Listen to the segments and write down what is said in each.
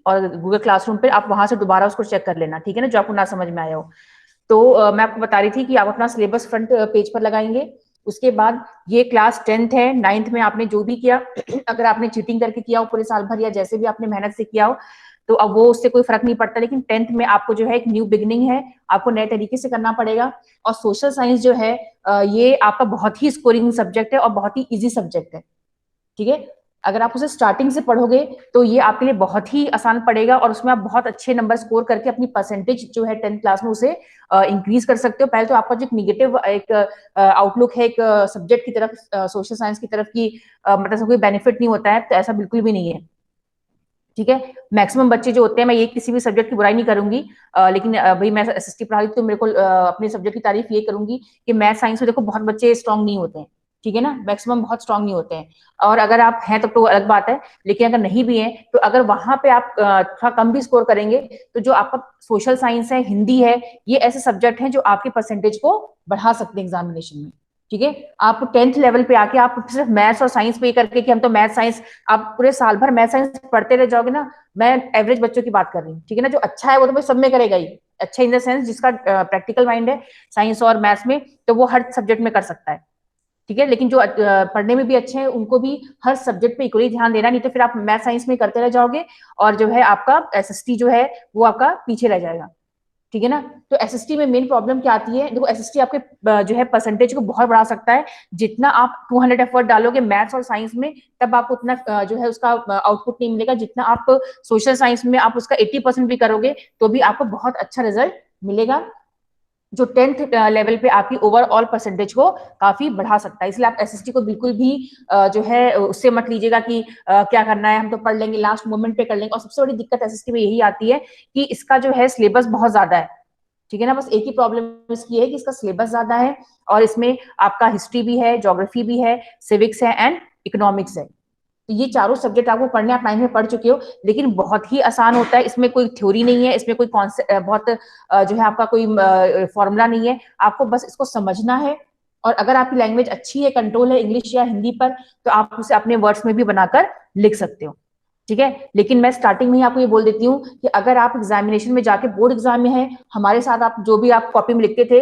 और Google classroom पे आप वहां से दोबारा उसको चेक कर लेना, ठीक है ना, जो आपको ना समझ में आया हो। तो मैं आपको बता रही थी कि आप अपना सिलेबस फ्रंट पेज पर लगाएंगे। उसके बाद ये क्लास 10th है, 9th में आपने जो भी किया अगर आपने चीटिंग करके किया हो पूरे साल भर या जैसे भी आपने मेहनत से किया हो तो अब वो उससे कोई फर्क नहीं पड़ता, लेकिन 10th में आपको जो है एक न्यू बिगिनिंग है, आपको नए तरीके से करना पड़ेगा। और सोशल साइंस जो है ये आपका बहुत ही स्कोरिंग सब्जेक्ट है और बहुत ही इजी सब्जेक्ट है, ठीक है। अगर आप उसे स्टार्टिंग से पढ़ोगे तो ये आपके लिए बहुत ही आसान पड़ेगा और उसमें आप बहुत अच्छे नंबर स्कोर करके अपनी परसेंटेज जो है 10th क्लास में उसे इंक्रीज कर सकते हो। पहले तो आपका जो एक निगेटिव एक आउटलुक है एक सब्जेक्ट की तरफ, सोशल साइंस की तरफ की मतलब कोई बेनिफिट नहीं होता है, तो ऐसा बिल्कुल भी नहीं है, ठीक है। मैक्सिमम बच्चे जो होते हैं, मैं ये किसी भी सब्जेक्ट की बुराई नहीं करूंगी, लेकिन भाई मैं एसएसटी पढ़ा रही तो मेरे को अपने सब्जेक्ट की तारीफ ये करूंगी कि मैथ साइंस में देखो बहुत बच्चे स्ट्रांग नहीं होते हैं, ठीक है ना, मैक्सिमम बहुत स्ट्रांग नहीं होते हैं। और अगर आप हैं तब तो अलग बात है, लेकिन अगर नहीं भी हैं तो अगर वहां पे आप थोड़ा कम भी स्कोर करेंगे तो जो आपका सोशल साइंस है, हिंदी है, ये ऐसे सब्जेक्ट हैं जो आपके परसेंटेज को बढ़ा सकते हैं एग्जामिनेशन में, ठीक है। आप 10th लेवल पे आके आप सिर्फ मैथ्स और साइंस पे करके कि हम तो मैथ साइंस, आप पूरे साल भर मैथ साइंस पढ़ते रह जाओगे ना। मैं एवरेज बच्चों की बात कर रही हूँ, ठीक है ना, जो अच्छा है वो तो भाई सब में करेगा ही, अच्छा इन द सेंस जिसका प्रैक्टिकल माइंड है साइंस और मैथ्स में, तो वो हर सब्जेक्ट में कर सकता है, ठीक है। लेकिन जो पढ़ने में भी अच्छे हैं उनको भी हर सब्जेक्ट पे इक्वली ध्यान देना, नहीं तो फिर आप मैथ साइंस में करते रह जाओगे और जो है आपका एसएसटी जो है वो आपका पीछे रह जाएगा, ठीक है ना। तो एसएसटी में मेन प्रॉब्लम क्या आती है, देखो एसएसटी आपके जो है परसेंटेज को बहुत बढ़ा सकता है। जितना आप 200 एफर्ट डालोगे मैथ्स और साइंस में, तब आपको उतना जो है उसका आउटपुट नहीं मिलेगा जितना आप सोशल साइंस में आप उसका 80% भी करोगे तो भी आपको बहुत अच्छा रिजल्ट मिलेगा, जो 10th लेवल पे आपकी ओवरऑल परसेंटेज को काफी बढ़ा सकता है। इसलिए आप एसएसटी को बिल्कुल भी जो है उससे मत लीजिएगा कि क्या करना है, हम तो पढ़ लेंगे, लास्ट मोमेंट पे कर लेंगे। और सबसे बड़ी दिक्कत एसएसटी में यही आती है कि इसका जो है सिलेबस बहुत ज्यादा है, ठीक है ना। बस एक ही प्रॉब्लम इसकी है कि इसका सिलेबस ज्यादा है और इसमें आपका हिस्ट्री भी है, ज्योग्राफी भी है, सिविक्स है एंड इकोनॉमिक्स है। तो ये चारों सब्जेक्ट आपको पढ़ने, आप 9th में पढ़ चुके हो, लेकिन बहुत ही आसान होता है, इसमें कोई थ्योरी नहीं है, इसमें कोई कॉन्सेप्ट बहुत जो है आपका कोई फॉर्मूला नहीं है, आपको बस इसको समझना है। और अगर आपकी लैंग्वेज अच्छी है, कंट्रोल है इंग्लिश या हिंदी पर, तो आप उसे अपने वर्ड्स में भी बनाकर लिख सकते हो, ठीक है। लेकिन मैं स्टार्टिंग में ही आपको ये बोल देती हूँ कि अगर आप एग्जामिनेशन में जाके बोर्ड एग्जाम में है हमारे साथ, आप जो भी आप कॉपी में लिखते थे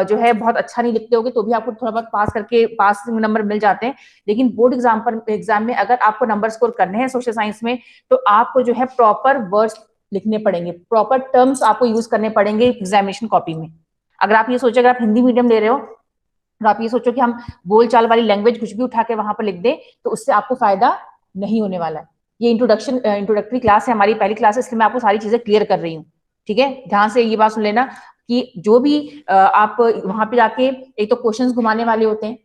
जो है बहुत अच्छा नहीं लिखते होगे तो भी आपको थोड़ा बहुत पास करके पास नंबर मिल जाते हैं। लेकिन बोर्ड एग्जाम में अगर आपको नंबर स्कोर करने हैं सोशल साइंस में, तो आपको जो है प्रॉपर वर्ड्स लिखने पड़ेंगे, प्रॉपर टर्म्स आपको यूज करने पड़ेंगे एग्जामिनेशन कॉपी में। अगर आप ये सोचे, अगर आप हिंदी मीडियम ले रहे हो और आप ये सोचो कि हम बोल चाल वाली लैंग्वेज कुछ भी उठा के वहां पर लिख दें, तो उससे आपको फायदा नहीं होने वाला है। ये इंट्रोडक्टरी क्लास है, हमारी पहली क्लास है, इसलिए मैं आपको सारी चीजें क्लियर कर रही हूँ, ठीक है। ध्यान से ये बात सुन लेना कि जो भी आप वहां पे जाके, एक तो क्वेश्चंस घुमाने वाले होते हैं,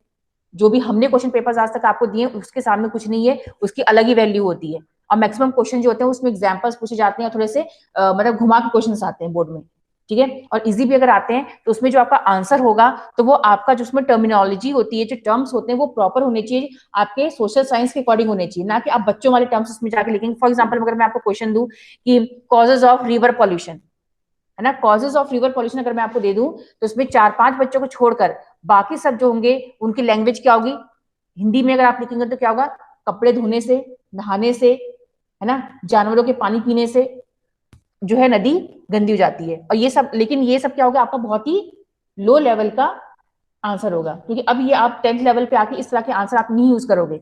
जो भी हमने क्वेश्चन पेपर्स आज तक आपको दिए उसके सामने कुछ नहीं है, उसकी अलग ही वैल्यू होती है। और मैक्सिमम क्वेश्चन जो होते हैं उसमें एग्जाम्पल्स पूछे जाते हैं, थोड़े से मतलब घुमा के क्वेश्चन आते हैं बोर्ड में, ठीक है। और इजी भी अगर आते हैं तो उसमें जो आपका आंसर होगा तो वो आपका जो उसमें टर्मिनोलॉजी होती है, जो टर्म्स होते हैं वो प्रॉपर होने चाहिए, आपके सोशल साइंस के अकॉर्डिंग होने चाहिए, ना कि आप बच्चों वाले टर्म्स उसमें जाके लिखेंगे। फॉर एग्जाम्पल अगर मैं आपको क्वेश्चन दूं कि कॉजेज ऑफ रिवर पॉल्यूशन, है ना, कॉजेज ऑफ रिवर पॉल्यूशन अगर मैं आपको दे दूं तो उसमें 4-5 बच्चों को छोड़कर बाकी सब जो होंगे उनकी लैंग्वेज क्या होगी, हिंदी में अगर आप लिखेंगे तो क्या होगा, कपड़े धोने से, नहाने से, है ना, जानवरों के पानी पीने से जो है नदी गंदी हो जाती है। और ये सब, लेकिन ये सब क्या होगा, आपका बहुत ही लो लेवल का आंसर होगा, क्योंकि अब ये आप 10th लेवल पे आके इस तरह के आंसर आप नहीं यूज करोगे।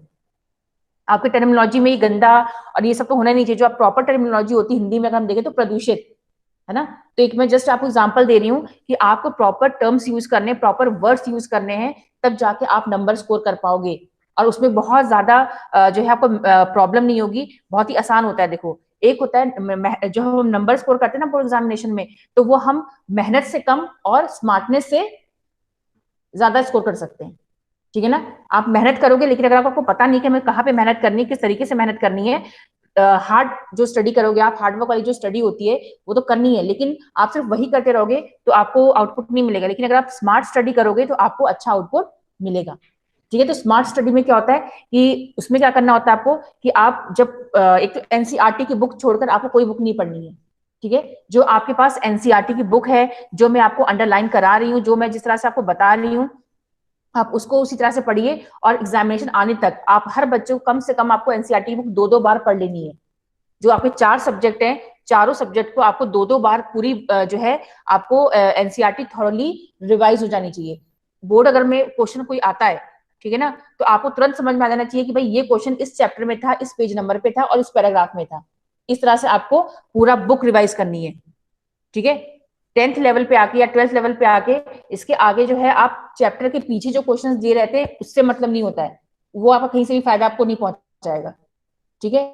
आपके टर्मिनोलॉजी में ये गंदा और ये सब तो होना नहीं चाहिए। जो आप प्रॉपर टर्मिनोलॉजी होती है हिंदी में अगर हम देखें तो प्रदूषित, है ना। तो एक मैं जस्ट आपको एग्जांपल दे रही हूँ कि आपको प्रॉपर टर्म्स यूज करने, प्रॉपर वर्ड्स यूज करने हैं, तब जाके आप नंबर स्कोर कर पाओगे। और उसमें बहुत ज्यादा जो है आपको प्रॉब्लम नहीं होगी, बहुत ही आसान होता है। देखो एक होता है जो हम नंबर स्कोर करते हैं ना बोर्ड एग्जामिनेशन में, तो वो हम मेहनत से कम और स्मार्टनेस से ज्यादा स्कोर कर सकते हैं, ठीक है ना। आप मेहनत करोगे, लेकिन अगर आपको पता नहीं कि हमें कहाँ पे मेहनत करनी है, किस तरीके से मेहनत करनी है, हार्ड जो स्टडी करोगे आप, हार्डवर्क वाली जो स्टडी होती है वो तो करनी है, लेकिन आप सिर्फ वही करते रहोगे तो आपको आउटपुट नहीं मिलेगा। लेकिन अगर आप स्मार्ट स्टडी करोगे तो आपको अच्छा आउटपुट मिलेगा, ठीक है। तो स्मार्ट स्टडी में क्या होता है कि उसमें क्या करना होता है आपको, कि आप जब एक तो एनसीईआरटी की बुक छोड़कर आपको कोई बुक नहीं पढ़नी है, ठीक है। जो आपके पास एनसीईआरटी की बुक है, जो मैं आपको अंडरलाइन करा रही हूँ, जो मैं जिस तरह से आपको बता रही हूँ, आप उसको उसी तरह से पढ़िए। और एग्जामिनेशन आने तक आप हर बच्चे को कम से कम आपको एनसीईआरटी की बुक 2-2 बार पढ़ लेनी है, जो आपके 4 सब्जेक्ट हैं, चारों सब्जेक्ट को आपको 2-2 बार पूरी जो है आपको एनसीईआरटी थॉरली रिवाइज हो जानी चाहिए। बोर्ड अगर में क्वेश्चन कोई आता है, ठीक है ना, तो आपको तुरंत समझ में आ जाना चाहिए कि भाई ये क्वेश्चन इस चैप्टर में था, इस पेज नंबर पे था और इस पैराग्राफ में था। इस तरह से आपको पूरा बुक रिवाइज करनी है, ठीक है। 10th लेवल पे आके या 12th लेवल पे आके इसके आगे जो है आप चैप्टर के पीछे जो क्वेश्चंस दिए रहते हैं उससे मतलब नहीं होता है, वो आपका कहीं से भी फायदा आपको नहीं पहुंचाएगा, ठीक है।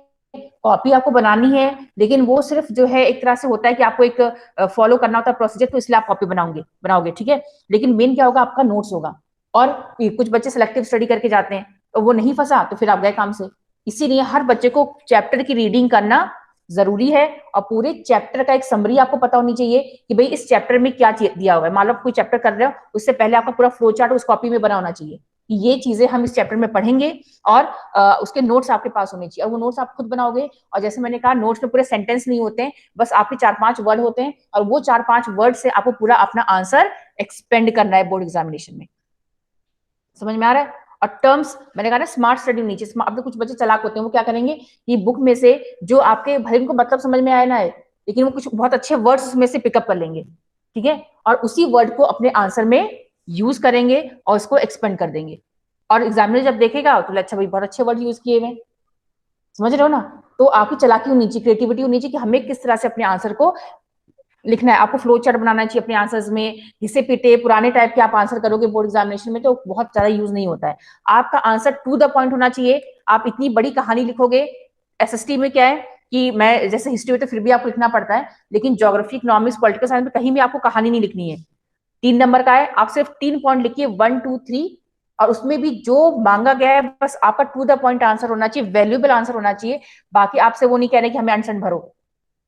कॉपी आपको बनानी है, लेकिन वो सिर्फ जो है एक तरह से होता है कि आपको एक फॉलो करना होता है प्रोसीजर, तो इसलिए आप कॉपी बनाओगे, ठीक है। लेकिन मेन क्या होगा, आपका नोट्स होगा। और कुछ बच्चे सिलेक्टिव स्टडी करके जाते हैं और वो नहीं फंसा तो फिर आप गए काम से। इसीलिए हर बच्चे को चैप्टर की रीडिंग करना जरूरी है, और पूरे चैप्टर का एक समरी आपको पता होनी चाहिए कि भाई इस चैप्टर में क्या दिया हुआ है। मान लो कोई चैप्टर कर रहे हो, उससे पहले आपका पूरा फ्लो चार्ट उस कॉपी में बना होना चाहिए कि ये चीजें हम इस चैप्टर में पढ़ेंगे, और उसके नोट्स आपके पास होने चाहिए। और वो नोट्स आप खुद बनाओगे, और जैसे मैंने कहा नोट्स में पूरे सेंटेंस नहीं होते हैं, बस आपके 4-5 वर्ड होते हैं, और वो 4-5 वर्ड से आपको पूरा अपना आंसर एक्सपेंड करना है बोर्ड एग्जामिनेशन में। समझ में आ रहा है। और टर्म्स मैंने कहा ना स्मार्ट स्टडी नीचे, अब तो कुछ बच्चे चालाक होते हैं, वो क्या करेंगे कि बुक में से जो आपके भले उनको मतलब समझ में आया ना है, लेकिन वो कुछ बहुत अच्छे वर्ड्स में से पिकअप कर लेंगे, ठीक है, और उसी वर्ड को अपने आंसर में यूज करेंगे और उसको एक्सपेंड कर देंगे। और एग्जामिनर जब देखेगा तो अच्छा भाई बहुत अच्छे वर्ड यूज किए हुए, समझ रहे हो ना। तो आपकी चालाकी होनी चाहिए, क्रिएटिविटी होनी चाहिए कि हमें किस तरह से अपने आंसर को लिखना है। आपको फ्लो चार्ट बनाना चाहिए अपने आंसर्स में, घिसे पिटे पुराने टाइप के आप आंसर करोगे बोर्ड एग्जामिनेशन में तो बहुत ज्यादा यूज नहीं होता है। आपका आंसर टू द पॉइंट होना चाहिए। आप इतनी बड़ी कहानी लिखोगे, एसएसटी में क्या है कि मैं जैसे हिस्ट्री में तो फिर भी आपको लिखना पड़ता है, लेकिन ज्योग्राफी, इकोनॉमिक्स, पॉलिटिकल साइंस में कहीं भी आपको कहानी नहीं लिखनी है। 3 नंबर का है, आप सिर्फ 3 पॉइंट लिखिए, 1, 2, 3, और उसमें भी जो मांगा गया है बस आपका टू द पॉइंट आंसर होना चाहिए, वैल्यूएबल आंसर होना चाहिए। बाकी आपसे वो नहीं कह रहे कि हमें आंसर भरो,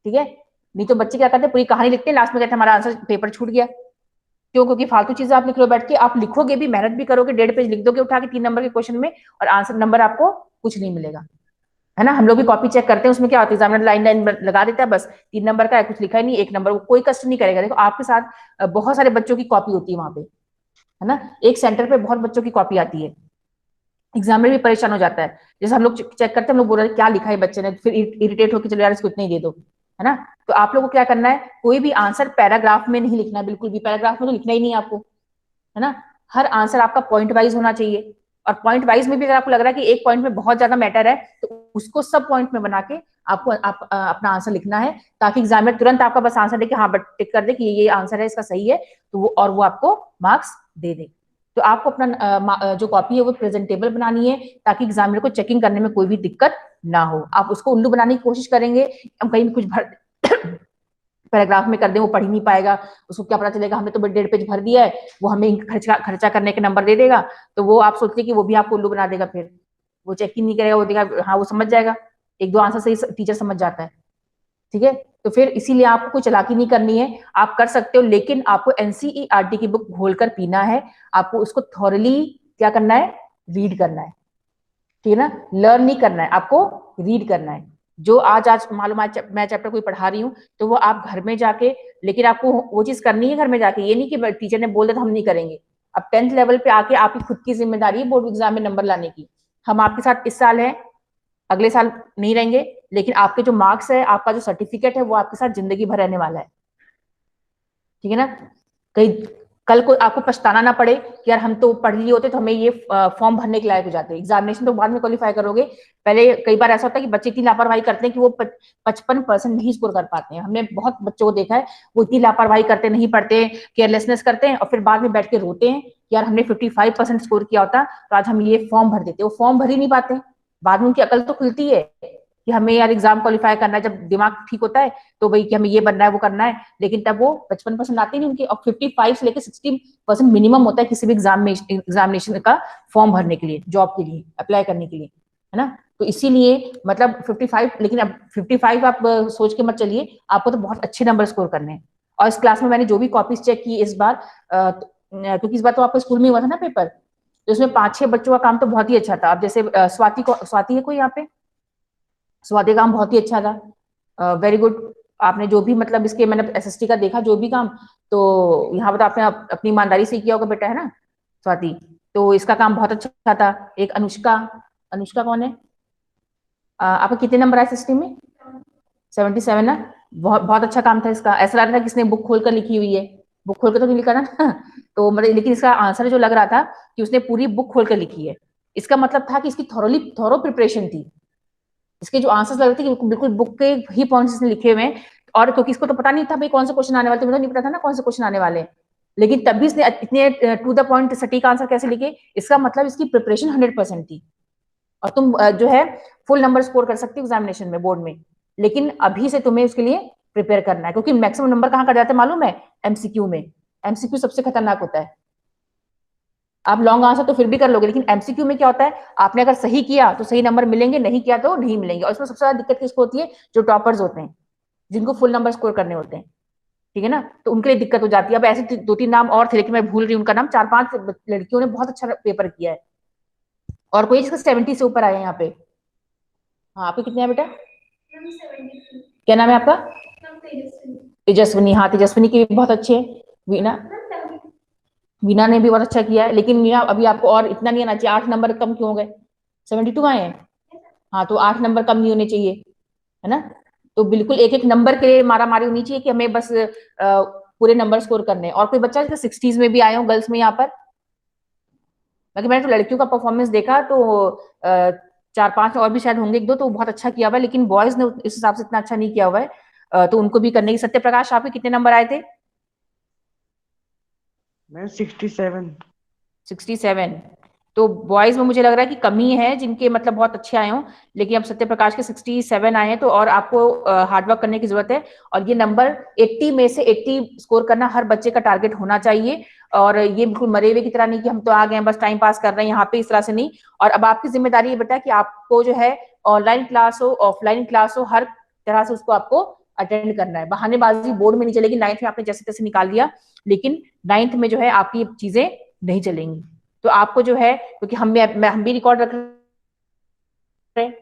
ठीक है। नहीं तो बच्चे क्या करते हैं, पूरी कहानी लिखते हैं, लास्ट में कहते हैं हमारा आंसर पेपर छूट गया। क्यों? क्योंकि फालतू चीजें आप लिख रहे हो बैठ के, आप लिखोगे भी, मेहनत भी करोगे, 1.5 पेज लिख दोगे उठा के 3 नंबर के क्वेश्चन में, और आंसर नंबर आपको कुछ नहीं मिलेगा, है ना। हम लोग भी कॉपी चेक करते हैं, उसमें क्या होता है एग्जामिनर लाइन लाइन लगा देता है, बस 3 नंबर का है, कुछ लिखा ही नहीं, 1 नंबर, वो कोई कष्ट नहीं करेगा। देखो आपके साथ बहुत सारे बच्चों की कॉपी होती है वहां पे, है ना, एक सेंटर पे बहुत बच्चों की कॉपी आती है, एग्जामिनर भी परेशान हो जाता है। जैसे हम लोग चेक करते हैं, हम लोग बोल रहे हैं क्या लिखा है बच्चे ने, फिर इरिटेट होकर चलो यार इसको इतना ही दे दो, है ना। तो आप लोगों को क्या करना है, कोई भी आंसर पैराग्राफ में नहीं लिखना, बिल्कुल भी पैराग्राफ में तो लिखना ही नहीं है आपको, है ना। हर आंसर आपका पॉइंट वाइज होना चाहिए, और पॉइंट वाइज में भी अगर आपको लग रहा है कि एक पॉइंट में बहुत ज्यादा मैटर है तो उसको सब पॉइंट में बना के आपको अपना आंसर लिखना है, ताकि एग्जामिनर तुरंत आपका बस आंसर दे के हाँ बट टिक कर दे कि ये आंसर है, इसका सही है, तो वो और वो आपको मार्क्स दे दे। तो आपको अपना जो कॉपी है वो प्रेजेंटेबल बनानी है, ताकि एग्जामिनर को चेकिंग करने में कोई भी दिक्कत ना हो। आप उसको उल्लू बनाने की कोशिश करेंगे, हम कहीं भी कुछ भर पैराग्राफ में कर दें, वो पढ़ ही नहीं पाएगा, उसको क्या पता चलेगा हमने तो 1.5 पेज भर दिया है, वो हमें खर्चा करने के नंबर दे देगा, तो वो आप सोचते कि वो भी आपको उल्लू बना देगा, फिर वो चेक ही नहीं करेगा, वो देगा हाँ वो समझ जाएगा, 1-2 आंसर सही टीचर समझ जाता है, ठीक है। तो फिर इसीलिए आपको कोई चालाकी नहीं करनी है, आप कर सकते हो, लेकिन आपको एनसीईआरटी की बुक घोलकर पीना है, आपको उसको थॉरली क्या करना है, रीड करना है, ठीक है ना। लर्न नहीं करना है, आपको रीड करना है। जो आज आज मालूम मैं चैप्टर कोई पढ़ा रही हूँ, तो वो आप घर में जाके, लेकिन आपको वो चीज करनी है घर में जाके, ये नहीं कि टीचर ने बोल दिया तो हम नहीं करेंगे। अब 10th लेवल पे आके आपकी खुद की जिम्मेदारी है बोर्ड एग्जाम में नंबर लाने की। हम आपके साथ इस साल है, अगले साल नहीं रहेंगे, लेकिन आपके जो मार्क्स है, आपका जो सर्टिफिकेट है, वो आपके साथ जिंदगी भर रहने वाला है, ठीक है ना। कहीं कल को आपको पछताना ना पड़े कि यार हम तो पढ़ लिए होते तो हमें ये फॉर्म भरने के लायक हो जाते। एग्जामिनेशन तो बाद में क्वालिफाई करोगे, पहले कई बार ऐसा होता है कि बच्चे इतनी लापरवाही करते हैं कि वो 55% नहीं स्कोर कर पाते हैं। हमने बहुत बच्चों को देखा है, वो इतनी लापरवाही करते, नहीं पढ़ते, केयरलेसनेस करते हैं, और फिर बाद में बैठ के रोते हैं कि यार हमने 55% स्कोर किया होता तो आज हम ये फॉर्म भर देते। वो फॉर्म भर ही नहीं पाते, बाद में उनकी अकल तो खुलती है कि हमें यार एग्जाम क्वालिफाई करना है, जब दिमाग ठीक होता है तो भाई कि हमें ये बनना है वो करना है, लेकिन तब वो 55% आते नहीं उनके, और 55 से लेकर 60% मिनिमम होता है किसी भी एग्जामिनेशन का फॉर्म भरने के लिए, जॉब के लिए अप्लाई करने के लिए, है ना। तो इसीलिए मतलब 55, लेकिन अब 55 आप सोच के मत चलिए, आपको तो बहुत अच्छे नंबर स्कोर करने हैं। और इस क्लास में मैंने जो भी कॉपीज चेक की इस बार, क्योंकि इस बार तो आपको स्कूल में हुआ था ना पेपर, तो उसमें 5-6 बच्चों का काम तो बहुत ही अच्छा था। अब जैसे स्वाति है कोई यहाँ पे, स्वाति का काम बहुत ही अच्छा था, वेरी गुड। आपने जो भी मतलब इसके मैंने एसएसटी का देखा जो भी काम, तो यहाँ पर तो आपने अपनी ईमानदारी से किया होगा बेटा, है ना स्वाति। तो इसका काम बहुत अच्छा था। एक अनुष्का, अनुष्का कौन है, आपका कितने नंबर आए एसएसटी में? 77 ना, बहुत बहुत अच्छा काम था इसका। ऐसा लग रहा था कि इसने बुक खोलकर लिखी हुई है, बुक खोलकर तो नहीं लिखा ना तो मतलब, लेकिन इसका आंसर जो लग रहा था कि उसने पूरी बुक खोलकर लिखी है। इसका मतलब था कि इसकी थोरो प्रिपरेशन थी। इसके जो आंसर्स लग रहे थे कि बिल्कुल बुक के ही पॉइंट्स इसने लिखे हुए हैं। और क्योंकि इसको तो पता नहीं था भाई कौन से क्वेश्चन आने वाले थे, मुझे नहीं पता था ना कौन से क्वेश्चन आने वाले हैं, लेकिन तब भी इसने इतने टू द पॉइंट सटीक आंसर कैसे लिखे, इसका मतलब इसकी प्रिपरेशन 100% थी। और तुम जो है फुल नंबर स्कोर कर सकती हो एग्जामिनेशन में, बोर्ड में। लेकिन अभी से तुम्हें उसके लिए प्रिपेयर करना है, क्योंकि मैक्सिमम नंबर कहाँ कर जाते हैं मालूम है? एमसीक्यू में। एमसीक्यू सबसे खतरनाक होता है। आप लॉन्ग आंसर तो फिर भी कर लोगे, लेकिन एमसीक्यू में क्या होता है, आपने अगर सही किया तो सही नंबर मिलेंगे, नहीं किया तो नहीं मिलेंगे। और इसमें सबसे ज्यादा दिक्कत किसको होती है? जो टॉपर्स होते हैं, जिनको फुल नंबर स्कोर करने होते हैं, ठीक है ना, तो उनके लिए दिक्कत हो जाती है। अब ऐसे दो तीन नाम और थे, लेकिन मैं भूल रही हूँ उनका नाम। 4-5 लड़कियों ने बहुत अच्छा पेपर किया है, और कोई जिसका 70 से ऊपर आया है यहाँ पे। हाँ, आपके कितने हैं बेटा? क्या नाम है आपका? तेजस्विनी। हाँ, तेजस्विनी की भी बहुत अच्छे है। वीना, वीना ने भी बहुत अच्छा किया है, लेकिन मीना अभी आपको और इतना नहीं आना चाहिए। 8 नंबर कम क्यों हो गए? 72 आए हैं। हाँ, तो 8 नंबर कम नहीं होने चाहिए, है ना। तो बिल्कुल एक एक नंबर के लिए मारा मारी होनी चाहिए कि हमें बस पूरे नंबर स्कोर करने हैं। और कोई बच्चा जिसका 60s में भी आए हो गर्ल्स में यहाँ पर? बाकी मैंने तो लड़कियों का परफॉर्मेंस देखा, तो 4-5 और भी शायद होंगे, एक दो तो बहुत अच्छा किया हुआ है, लेकिन बॉयज ने इस हिसाब से इतना अच्छा नहीं किया हुआ है। तो उनको भी करने की। सत्य प्रकाश, आपके कितने नंबर आए थे? मैं 67। 67। तो बॉयज में मुझे लग रहा है कि कमी है जिनके मतलब बहुत अच्छे आए हों, लेकिन अब सत्य प्रकाश के 67 आए हैं, तो और आपको हार्डवर्क करने की जरूरत है। और ये नंबर 80 में से 80 स्कोर करना हर बच्चे का टारगेट होना चाहिए। और ये बिल्कुल मरे हुए की तरह नहीं कि हम तो आ गए हैं बस टाइम पास कर रहे हैं यहाँ पे, इस तरह से नहीं। और अब आपकी जिम्मेदारी ये बेटा कि आपको जो है ऑनलाइन क्लास हो ऑफलाइन क्लास हो, हर तरह से उसको आपको अटेंड करना है। बहानेबाजी बोर्ड में नहीं चलेगी। 9th में आपने जैसे तैसे निकाल लिया, लेकिन 9th में जो है आपकी चीजें नहीं चलेंगी। तो आपको जो है, क्योंकि हम भी रिकॉर्ड रख रहे हैं,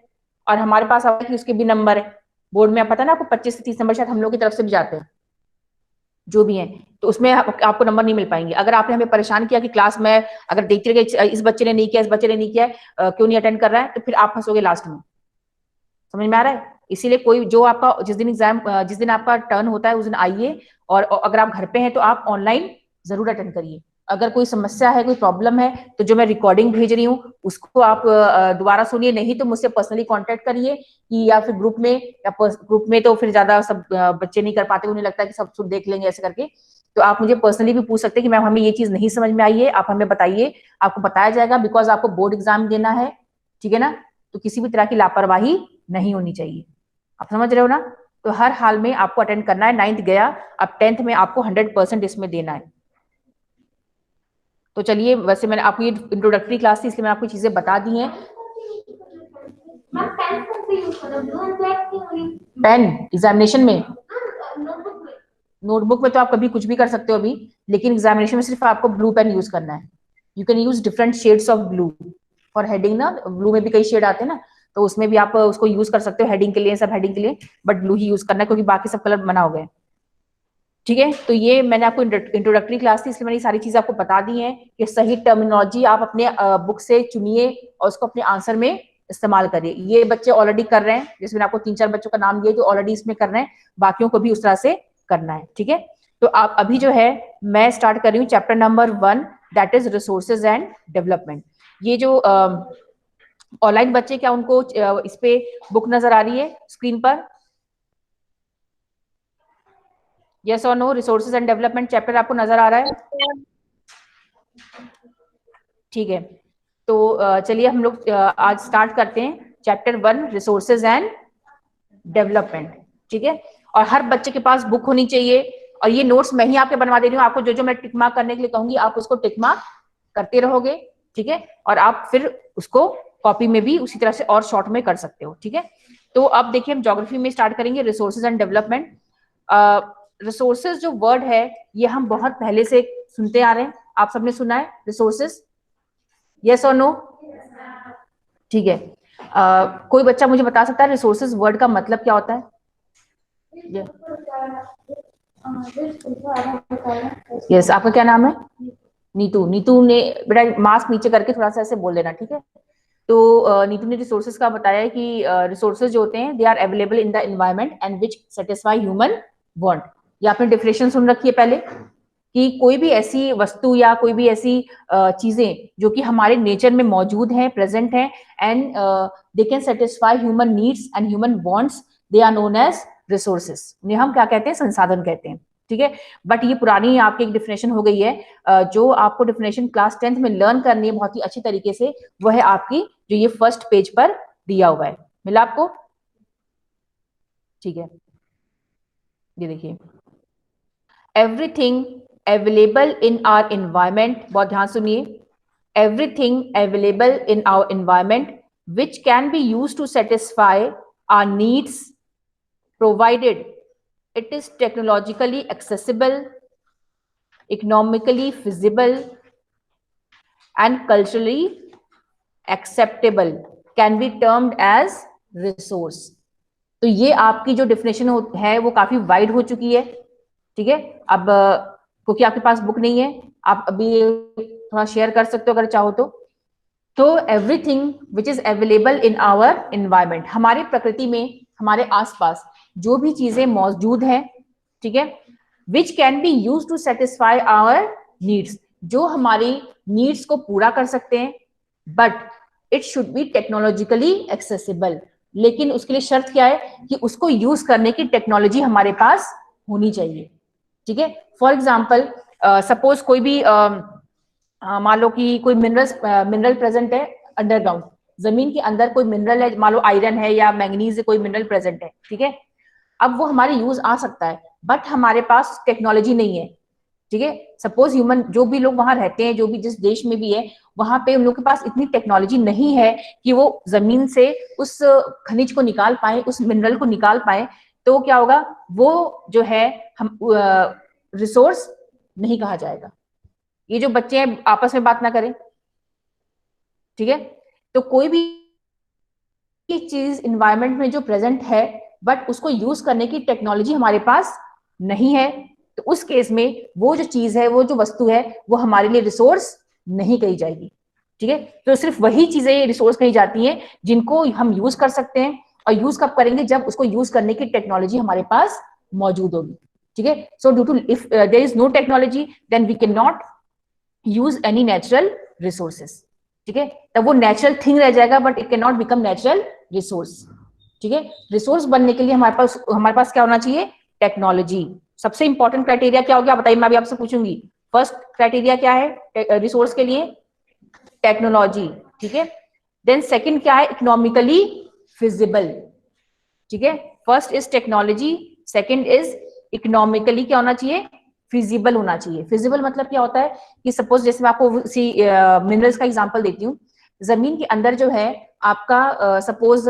और हमारे पास अब कि उसके भी नंबर है बोर्ड में। पता ना आपको 25 से 30 नंबर शायद हम लोग की तरफ से भी जाते हैं, जो भी है। तो उसमें आपको नंबर नहीं मिल पाएंगे। अगर आपने हमें परेशान किया कि क्लास में अगर देखते रहे इस बच्चे ने नहीं किया, इस बच्चे ने नहीं किया, क्यों नहीं अटेंड कर रहा है, तो फिर आप फंसोगे लास्ट में। समझ में आ रहा है? इसीलिए कोई जो आपका जिस दिन आपका टर्न होता है उस दिन आइए। और अगर आप घर पे हैं तो आप ऑनलाइन जरूर अटेंड करिए। अगर कोई समस्या है, कोई प्रॉब्लम है, तो जो मैं रिकॉर्डिंग भेज रही हूँ उसको आप दोबारा सुनिए, नहीं तो मुझसे पर्सनली कांटेक्ट करिए, कि या फिर ग्रुप में, या ग्रुप में तो फिर ज्यादा सब बच्चे नहीं कर पाते, उन्हें लगता है कि सब देख लेंगे ऐसे करके। तो आप मुझे पर्सनली भी पूछ सकते हैं कि मैम हमें ये चीज नहीं समझ में आई है, आप हमें बताइए। आपको बताया जाएगा, बिकॉज आपको बोर्ड एग्जाम देना है, ठीक है ना। तो किसी भी तरह की लापरवाही नहीं होनी चाहिए। आप समझ रहे हो ना? तो हर हाल में आपको अटेंड करना है। 9th गया, अब 10th में आपको 100% इसमें देना है। तो चलिए, वैसे मैंने आपको ये इंट्रोडक्टरी क्लास थी, इसलिए मैंने आपको चीजें बता दी हैं। पेन एग्जामिनेशन में, नोटबुक में तो आप कभी कुछ भी कर सकते हो अभी, लेकिन एग्जामिनेशन में सिर्फ आपको ब्लू पेन यूज करना है। You can use different shades of blue for heading ना। ब्लू में भी कई शेड आते हैं ना, तो उसमें भी आप उसको यूज कर सकते हो हेडिंग के लिए, सब हेडिंग के लिए, बट ब्लू ही यूज करना है, क्योंकि बाकी सब कलर मना हो गए। ठीक है, तो ये मैंने आपको इंट्रोडक्टरी क्लास थी, इसलिए मैंने ये सारी चीजें आपको बता दी हैं कि सही टर्मिनोलॉजी आप अपने बुक से चुनिए और उसको अपने आंसर में इस्तेमाल करिए। ये बच्चे ऑलरेडी कर रहे हैं, जैसे मैंने आपको 3-4 बच्चों का नाम दिया जो ऑलरेडी इसमें कर रहे हैं, बाकियों को भी उस तरह से करना है। ठीक है, तो आप अभी जो है मैं स्टार्ट कर रही हूँ chapter number 1, that is resources and development. ये जो ऑनलाइन बच्चे, क्या उनको इस पे बुक नजर आ रही है स्क्रीन पर? यस और no? Resources and development chapter आपको नजर आ रहा है? ठीक है, तो चलिए हम लोग आज स्टार्ट करते हैं चैप्टर 1, रिसोर्सेज एंड डेवलपमेंट। ठीक है, और हर बच्चे के पास बुक होनी चाहिए। और ये नोट्स मैं ही आपके बनवा दे रही हूँ, आपको जो जो मैं टिक मार्क करने के लिए कहूंगी आप उसको टिक मार्क करते रहोगे। ठीक है, और आप फिर उसको कॉपी में भी उसी तरह से और शॉर्ट में कर सकते हो। ठीक है, तो अब देखिए हम ज्योग्राफी में स्टार्ट करेंगे, रिसोर्सेज एंड डेवलपमेंट। रिसोर्सेज जो वर्ड है ये हम बहुत पहले से सुनते आ रहे हैं, आप सबने सुना है रिसोर्सेज, यस और नो? ठीक है, कोई बच्चा मुझे बता सकता है रिसोर्सेज वर्ड का मतलब क्या होता है? यस, आपका क्या नाम है? नीतू। नीतू ने बेटा मास्क नीचे करके थोड़ा सा ऐसे बोल देना, ठीक है। तो नीतू ने रिसोर्सेज का बताया है कि रिसोर्सेज जो होते हैं they are available in the environment and which satisfy human want. ये आपने डेफिनेशन सुन रखी है पहले कि कोई भी ऐसी वस्तु या कोई भी ऐसी चीजें जो कि हमारे नेचर में मौजूद हैं, प्रेजेंट हैं, and they can satisfy human needs and human wants, they are known as resources. उन्हें हम क्या कहते हैं? संसाधन कहते हैं। ठीक है, बट ये पुरानी आपकी एक डिफिनेशन हो गई है। जो आपको डिफिनेशन क्लास 10th में लर्न करनी है बहुत ही अच्छी तरीके से, वो है आपकी जो ये फर्स्ट पेज पर दिया हुआ है। मिला आपको? ठीक है, ये देखिए, everything available in our environment, बहुत ध्यान सुनिए, everything available in our environment which can be used to satisfy our needs provided it is technologically accessible, economically feasible and culturally acceptable can be termed as resource। तो ये आपकी जो definition है वो काफी वाइड हो चुकी है। ठीक है, अब क्योंकि आपके पास बुक नहीं है, आप अभी थोड़ा शेयर कर सकते हो अगर चाहो तो everything which is available in our environment, हमारी प्रकृति में, हमारे आसपास जो भी चीजें मौजूद हैं, ठीक है, which can be use to satisfy our needs, जो हमारी नीड्स को पूरा कर सकते हैं, but it should be technologically accessible. लेकिन उसके लिए शर्त क्या है कि उसको यूज करने की टेक्नोलॉजी हमारे पास होनी चाहिए। ठीक है, फॉर एग्जाम्पल सपोज कोई भी मान लो कि कोई मिनरल प्रेजेंट है अंडरग्राउंड, जमीन के अंदर कोई मिनरल है, मान लो आयरन है या मैंगनीज है, कोई मिनरल प्रेजेंट है। ठीक है, अब वो हमारे यूज आ सकता है, बट हमारे पास टेक्नोलॉजी नहीं है। ठीक है, सपोज ह्यूमन, जो भी लोग वहां रहते हैं, जो भी जिस देश में भी है, वहां पे उन लोगों के पास इतनी टेक्नोलॉजी नहीं है कि वो जमीन से उस खनिज को निकाल पाए, उस मिनरल को निकाल पाए। तो क्या होगा, वो जो है हम रिसोर्स नहीं कहा जाएगा। ये जो बच्चे हैं आपस में बात ना करें। ठीक है, तो कोई भी चीज इन्वायरमेंट में जो प्रेजेंट है बट उसको यूज करने की टेक्नोलॉजी हमारे पास नहीं है, तो उस केस में वो जो चीज है, वो जो वस्तु है, वो हमारे लिए रिसोर्स नहीं कही जाएगी। ठीक है, तो सिर्फ वही चीजें रिसोर्स कही जाती हैं जिनको हम यूज कर सकते हैं, और यूज कब करेंगे? जब उसको यूज करने की टेक्नोलॉजी हमारे पास मौजूद होगी। ठीक है, so due to if there is no technology then we can not use any natural resources. ठीक है, तब वो नेचुरल थिंग रह जाएगा but it can not become natural resource. ठीक है, रिसोर्स बनने के लिए हमारे पास क्या होना चाहिए? टेक्नोलॉजी। सबसे इंपॉर्टेंट क्राइटेरिया क्या हो गया बताइए, मैं भी आपसे पूछूंगी। फर्स्ट क्राइटेरिया क्या है रिसोर्स के लिए? टेक्नोलॉजी। ठीक है, देन सेकंड क्या है? Economically feasible. ठीक है, first is technology, second is economically क्या होना चाहिए? फिजिबल होना चाहिए। फिजिबल मतलब क्या होता है कि सपोज जैसे मैं आपको मिनरल्स का एग्जांपल देती हूँ, जमीन के अंदर जो है आपका सपोज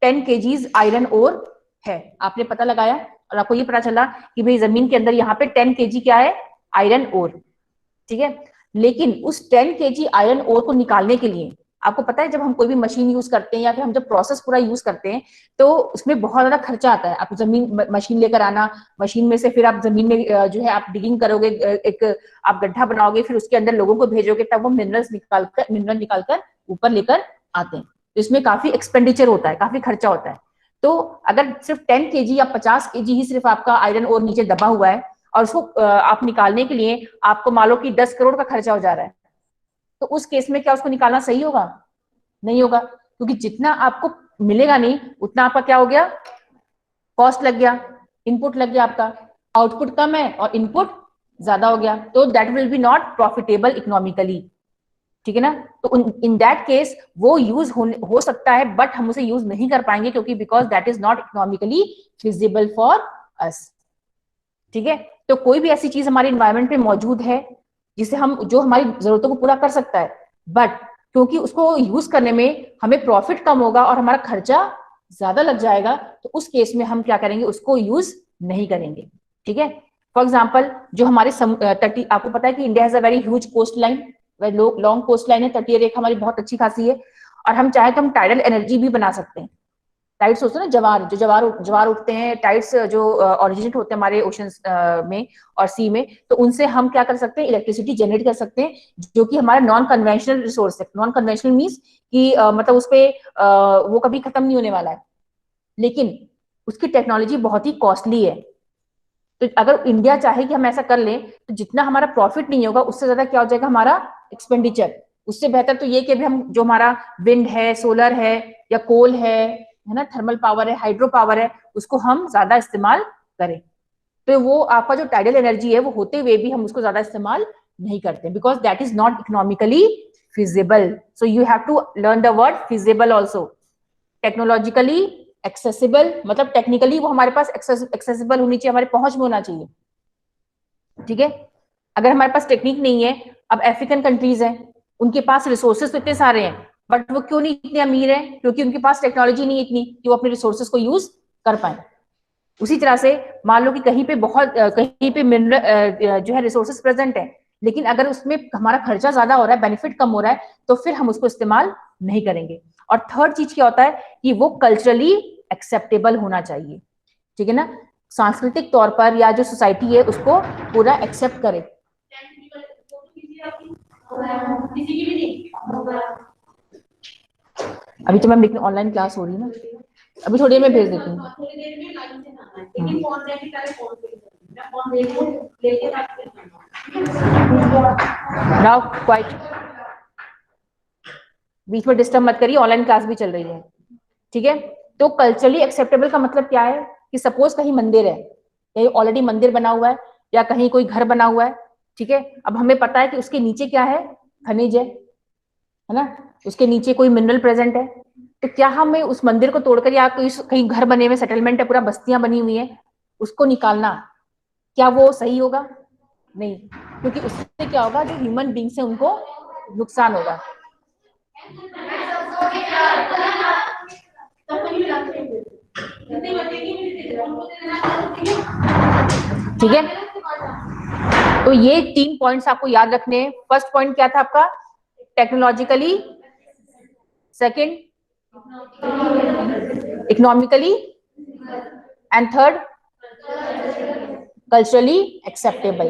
10 kgs आयरन ओर है, आपने पता लगाया और आपको ये पता चला कि भाई जमीन के अंदर यहाँ पे 10 kg क्या है? Iron ore. ठीक है, लेकिन उस 10 kg आयरन ओर को निकालने के लिए आपको पता है, जब हम कोई भी मशीन यूज करते हैं या फिर हम जब प्रोसेस पूरा यूज करते हैं तो उसमें बहुत ज्यादा खर्चा आता है। आप जमीन मशीन लेकर आना, मशीन में से फिर आप जमीन में जो है आप डिगिंग करोगे, एक आप गड्ढा बनाओगे, फिर उसके अंदर लोगों को भेजोगे, तब वो मिनरल निकालकर ऊपर लेकर आते हैं। तो इसमें काफी एक्सपेंडिचर होता है, काफी खर्चा होता है। तो अगर सिर्फ 10 kg या 50 kg ही सिर्फ आपका आयरन ओर नीचे दबा हुआ है और उसको आप निकालने के लिए आपको मान लो कि 10 करोड़ का खर्चा हो जा रहा है, तो उस केस में क्या उसको निकालना सही होगा? नहीं होगा, क्योंकि जितना आपको मिलेगा नहीं उतना आपका क्या हो गया? कॉस्ट लग गया, इनपुट लग गया आपका। आउटपुट कम है और इनपुट ज्यादा हो गया, तो that will be not profitable economically. ठीक है ना, तो इन दैट केस वो यूज हो सकता है बट हम उसे यूज नहीं कर पाएंगे, क्योंकि because that is not economically feasible for us. ठीक है, तो कोई भी ऐसी चीज हमारे इन्वायरमेंट में मौजूद है जिसे हम, जो हमारी जरूरतों को पूरा कर सकता है, बट क्योंकि उसको यूज करने में हमें प्रॉफिट कम होगा और हमारा खर्चा ज्यादा लग जाएगा, तो उस केस में हम क्या करेंगे? उसको यूज नहीं करेंगे। ठीक है, फॉर एग्जाम्पल जो हमारे तटीय, आपको पता है कि India has a very huge coast line, long coast line है, तटीय रेखा हमारी बहुत अच्छी खासी है, और हम चाहे तो हम टाइडल एनर्जी भी बना सकते हैं। टाइड्स होते हैं ना, जवार, जो जवार उठते हैं, टाइड्स जो ओरिजिनेट होते हैं हमारे ओशंस में और सी में, तो उनसे हम क्या कर सकते हैं, इलेक्ट्रिसिटी जनरेट कर सकते हैं, जो कि हमारा नॉन कन्वेंशनल रिसोर्स है। नॉन कन्वेंशनल मीन्स कि मतलब उस पे वो कभी खत्म नहीं होने वाला है, लेकिन उसकी टेक्नोलॉजी बहुत ही कॉस्टली है। तो अगर इंडिया चाहे कि हम ऐसा कर लें, तो जितना हमारा प्रॉफिट नहीं होगा, उससे ज्यादा क्या हो जाएगा हमारा एक्सपेंडिचर। उससे बेहतर तो ये कि अभी हम जो हमारा विंड है, सोलर है, या कोल है ना, थर्मल पावर है, हाइड्रो पावर है, उसको हम ज्यादा इस्तेमाल करें। तो वो आपका जो टाइडल एनर्जी है, वो होते हुए भी हम उसको ज्यादा इस्तेमाल नहीं करते, because that is not economically feasible. So you have to learn the word feasible also. Technologically accessible मतलब टेक्निकली वो हमारे पास एक्सेसिबल होनी चाहिए, हमारे पहुंच में होना चाहिए, ठीक है। अगर हमारे पास टेक्निक नहीं है, अब अफ्रीकन कंट्रीज हैं, उनके पास रिसोर्सेज तो इतने सारे हैं, बट वो क्यों नहीं इतने अमीर है? क्योंकि उनके पास टेक्नोलॉजी नहीं है इतनी कि वो अपने रिसोर्सेज को यूज कर पाए। उसी तरह से मान लो कि कहीं पे बहुत कहीं पे मिनरल जो है रिसोर्सेज प्रेजेंट है, लेकिन अगर उसमें हमारा खर्चा ज्यादा हो रहा है, बेनिफिट कम हो रहा है, तो फिर हम उसको इस्तेमाल नहीं करेंगे। और थर्ड चीज क्या होता है कि वो कल्चरली एक्सेप्टेबल होना चाहिए, ठीक है ना, सांस्कृतिक तौर पर या जो सोसाइटी है उसको पूरा एक्सेप्ट करे। अभी तो मैम लेकिन ऑनलाइन क्लास हो रही है ना, अभी थोड़ी देर में भेज देती हूँ। नाउ क्वाइट, बीच में डिस्टर्ब मत करिए, ऑनलाइन क्लास भी चल रही है, ठीक है। तो कल्चरली एक्सेप्टेबल का मतलब क्या है कि सपोज कहीं मंदिर है, कहीं ऑलरेडी मंदिर बना हुआ है, या कहीं कोई घर बना हुआ है, ठीक है। अब हमें पता है कि उसके नीचे क्या है, खनिज है ना, उसके नीचे कोई मिनरल प्रेजेंट है, तो क्या हमें उस मंदिर को तोड़कर, या कोई कहीं घर बने हुए सेटलमेंट है, पूरा बस्तियां बनी हुई है, उसको निकालना, क्या वो सही होगा? नहीं, क्योंकि उससे क्या होगा, जो ह्यूमन बींग्स है उनको नुकसान होगा। ठीक है, तो ये 3 पॉइंट्स आपको याद रखने हैं। फर्स्ट पॉइंट क्या था आपका, technologically, second economically, and third culturally acceptable,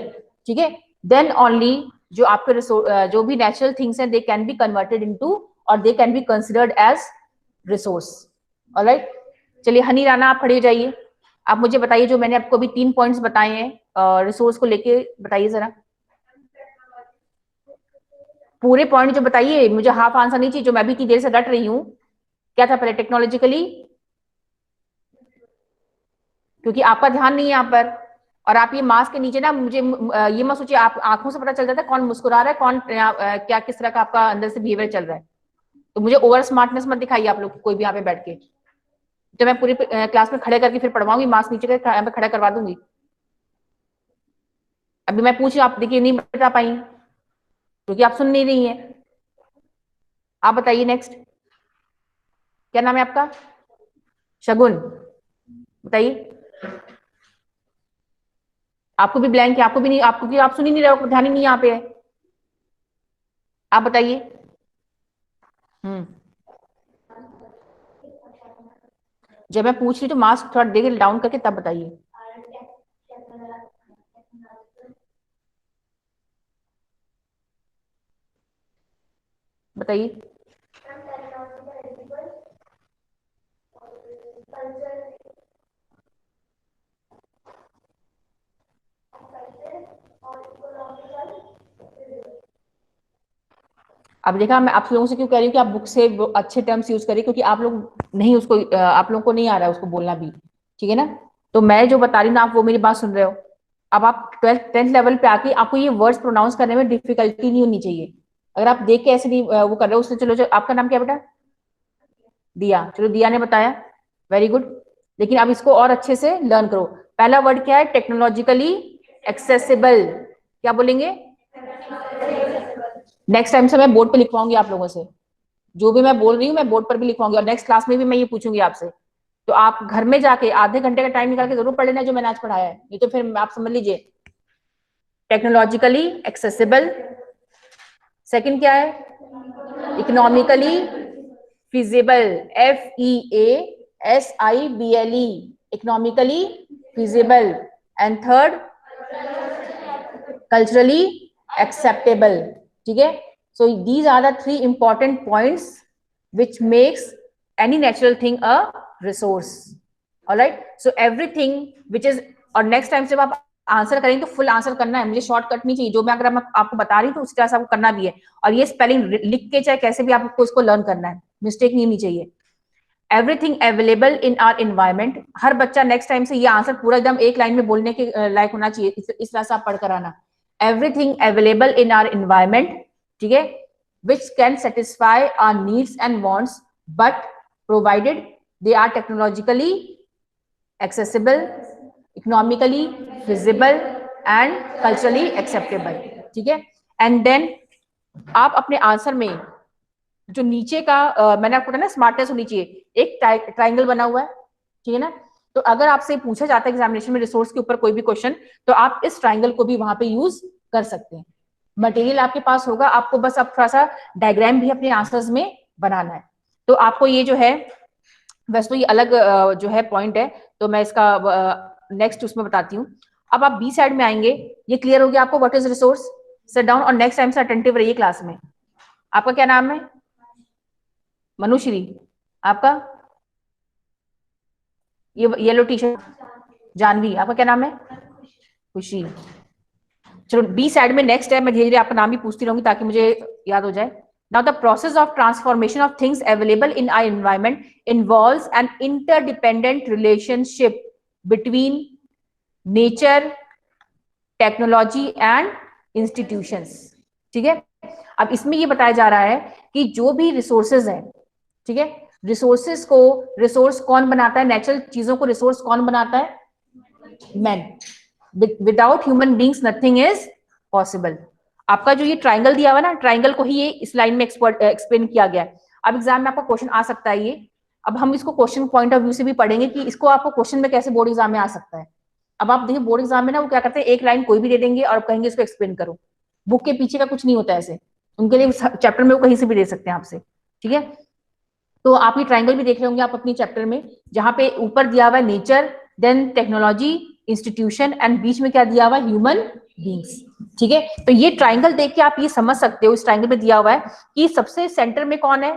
ठीक है। देन ओनली जो आपके जो भी नेचुरल थिंग्स हैं, they can be converted into, और they can be considered as resource. Alright, चलिए हनी राणा आप खड़े हो जाइए, आप मुझे बताइए जो मैंने आपको अभी 3 पॉइंट्स बताए हैं रिसोर्स को लेके, बताइए जरा पूरे पॉइंट जो बताइए, मुझे हाफ आंसर नहीं चाहिए, जो मैं भी इतनी देर से रट रही हूँ। क्या था पहले, टेक्नोलॉजिकली, क्योंकि आपका ध्यान नहीं है यहाँ पर, और आप ये मास्क के नीचे ना, मुझे ये मत सोचिए, आप आंखों से पता चल जाता है कौन मुस्कुरा रहा है, कौन क्या किस तरह का आपका अंदर से बिहेवियर चल रहा है। तो मुझे ओवर स्मार्टनेस मत दिखाइए आप लोग कोई भी यहाँ पे बैठ के, तो मैं पूरी क्लास में खड़े करके फिर पढ़वाऊंगी, मास्क नीचे करके यहाँ पे खड़ा करवा दूंगी। अभी मैं पूछ रही हूँ, आप देखिए नहीं बता पाई क्योंकि आप सुन नहीं रही है। आप बताइए नेक्स्ट, क्या नाम है आपका? शगुन, बताइए। आपको भी ब्लैंक है, आपको भी नहीं, आपको कि आप सुन ही नहीं रहे हो, ध्यान ही नहीं यहाँ पे है। आप बताइए। जब मैं पूछ रही तो मास्क थोड़ा देर डाउन करके तब बताइए। बताइए। अब देखा, मैं आप लोगों से क्यों कह रही हूँ कि आप बुक से अच्छे टर्म्स यूज करिए, क्योंकि आप लोग नहीं उसको आप लोगों को नहीं आ रहा है उसको बोलना भी, ठीक है ना। तो मैं जो बता रही हूँ ना, आप वो मेरी बात सुन रहे हो। अब आप 10th लेवल पे आके आपको ये वर्ड्स प्रोनाउंस करने में डिफिकल्टी नहीं होनी चाहिए। अगर आप देख के ऐसे नहीं वो कर रहे हो उससे, चलो जो आपका नाम क्या बेटा? दिया, चलो दिया ने बताया, वेरी गुड। लेकिन अब इसको और अच्छे से लर्न करो। पहला वर्ड क्या है, टेक्नोलॉजिकली एक्सेसिबल, क्या बोलेंगे? नेक्स्ट टाइम से मैं बोर्ड पे लिखवाऊंगी आप लोगों से, जो भी मैं बोल रही हूँ मैं बोर्ड पर भी लिखवाऊंगी, और नेक्स्ट क्लास में भी मैं ये पूछूंगी आपसे। तो आप घर में जाके आधे घंटे का टाइम निकाल के जरूर पढ़ लेना जो मैंने आज पढ़ाया है, नहीं तो फिर आप समझ लीजिए। टेक्नोलॉजिकली एक्सेसिबल, सेकंड क्या है, economically feasible, FEA SIBLE, economically feasible, and third culturally acceptable. ठीक है, so these are the three important points which makes any natural thing a resource. All right, so everything which is, और next time जब आप answer करेंगे तो full answer करना है, मुझे शॉर्टकट नहीं चाहिए, जो मैं अगर मैं आपको बता रही हूँ तो उसी तरह से आपको करना भी है, और ये स्पेलिंग लिख के चाहे कैसे भी आपको इसको लर्न करना है, मिस्टेक नहीं होनी चाहिए। Everything available in our environment, हर बच्चा नेक्स्ट टाइम से ये आंसर पूरा एकदम एक लाइन में बोलने के लायक होना चाहिए, इस तरह से आप पढ़कर आना। Everything available in our environment, ठीक है, which can satisfy our needs and wants, but provided they are technologically accessible, economically feasible and culturally acceptable। ठीक है, एंड देन आप अपने आंसर में जो नीचे का मैंने आपको ना स्मार्टनेस होनी चाहिए, एक ट्राइंगल बना हुआ है, ठीक है ना, तो अगर आपसे पूछा जाता है एग्जामिनेशन में रिसोर्स के ऊपर कोई भी क्वेश्चन, तो आप इस ट्राइंगल को भी वहां पे यूज कर सकते हैं। मटेरियल आपके पास होगा, आपको बस अब थोड़ा सा डायग्राम भी अपने आंसर्स में बनाना है। तो आपको ये जो है, वैसे तो ये अलग जो है पॉइंट है, तो मैं इसका नेक्स्ट उसमें बताती हूँ। अब आप बी साइड में आएंगे, ये क्लियर हो गया आपको what is resource. Sit down और नेक्स्ट टाइम से अटेंटिव रहिए क्लास में। आपका क्या नाम है? मनुश्री। आपका? ये येलो टी शर्ट जानवी। आपका क्या नाम है? खुशी। चलो बी साइड में नेक्स्ट है, मैं धीरे धीरे आपका नाम भी पूछती रहूंगी ताकि मुझे याद हो जाए। Now the process of transformation of things available in our environment involves an interdependent relationship between nature, technology and institutions. ठीक है, अब इसमें ये बताया जा रहा है कि जो भी रिसोर्सेज है, ठीक है, रिसोर्सेज को रिसोर्स कौन बनाता है? नेचुरल चीजों को रिसोर्स कौन बनाता है? Man. Without human beings nothing is possible. आपका जो ये ट्राइंगल दिया हुआ ना, ट्राइंगल को ही ये इस लाइन में एक्सप्लेन किया गया है। अब एग्जाम में आपका क्वेश्चन आ सकता है ये, अब हम इसको क्वेश्चन पॉइंट ऑफ व्यू से भी पढ़ेंगे कि इसको आपको क्वेश्चन में कैसे बोर्ड एग्जाम में आ सकता है। अब आप देखिए बोर्ड एग्जाम में ना वो क्या करते हैं, एक लाइन कोई भी दे देंगे और कहेंगे इसको एक्सप्लेन करो। बुक के पीछे का कुछ नहीं होता ऐसे, उनके लिए चैप्टर में वो कहीं से भी दे सकते हैं आपसे। ठीक है, तो आप ये ट्राइंगल भी देख रहे होंगे आप अपनी चैप्टर में, जहां पे ऊपर दिया हुआ है nature, then technology, institution and बीच में क्या दिया हुआ है? Human beings. ठीक है, तो ये ट्राइंगल देख के आप ये समझ सकते हो, इस ट्राइंगल में दिया हुआ है कि सबसे सेंटर में कौन है?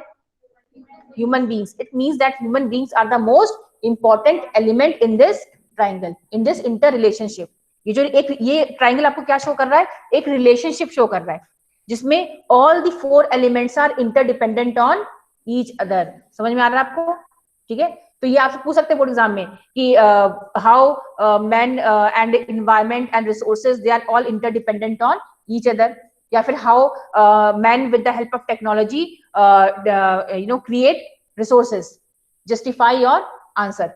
Human beings. It means that human beings are the most important element in this triangle, in this inter relationship. ये जो एक ये ट्राइंगल आपको क्या शो कर रहा है? एक रिलेशनशिप शो कर रहा है जिसमें all the four elements are interdependent on each other. समझ में आ रहा है आपको? ठीक है, तो ये आपसे पूछ सकते हैं बोर्ड एग्जाम में कि how man and environment and resources they are all interdependent on each other, या फिर how man with the help of technology you know create resources. Justify your answer.